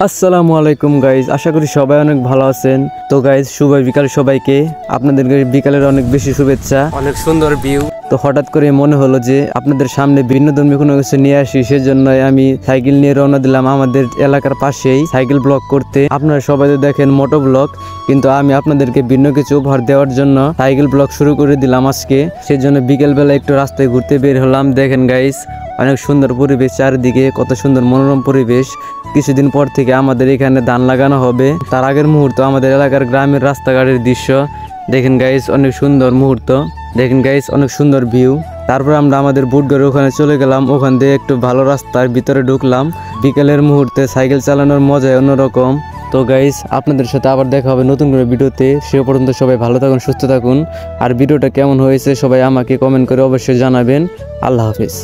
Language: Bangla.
আসসালামু আলাইকুম গাইজ, আশা করি সবাই অনেক ভালো আছেন। তো গাইজ, শুভ বিকাল সবাইকে। আপনাদের বিকালের অনেক বেশি শুভেচ্ছা। অনেক সুন্দর ভিউ। তো হঠাৎ করে মনে হলো যে আপনাদের সামনে বিনোদনমূলক কোনো কিছু নিয়ে আসি, সেজন্য আমি সাইকেল নিয়ে রওনা দিলাম আমাদের এলাকার পাশেই সাইকেল ব্লগ করতে। আপনারা সবাই তো দেখেন মোটো ব্লগ, কিন্তু আমি আপনাদেরকে ভিন্ন কিছু উপহার দেওয়ার জন্য সাইকেল ব্লগ শুরু করে দিলাম আজকে। সেজন্য বিকেলবেলা একটু রাস্তায় ঘুরতে বের হলাম। দেখেন গাইজ, অনেক সুন্দর পরিবেশ, চারিদিকে কত সুন্দর মনোরম পরিবেশ। কিছুদিন পর থেকে আমাদের এখানে ধান লাগানো হবে, তার আগের মুহূর্ত আমাদের এলাকার গ্রামের রাস্তাঘাটের দৃশ্য দেখেন গাইজ, অনেক সুন্দর মুহূর্ত। দেখেন গাইজ, অনেক সুন্দর ভিউ। তারপর আমরা আমাদের বুটঘরের ওখানে চলে গেলাম, ওখান দিয়ে একটু ভালো রাস্তার ভিতরে ঢুকলাম। বিকেলের মুহূর্তে সাইকেল চালানোর মজাই অন্যরকম। তো গাইজ, আপনাদের সাথে আবার দেখা হবে নতুন করে ভিডিওতে। সে পর্যন্ত সবাই ভালো থাকুন, সুস্থ থাকুন। আর ভিডিওটা কেমন হয়েছে সবাই আমাকে কমেন্ট করে অবশ্যই জানাবেন। আল্লাহ হাফিজ।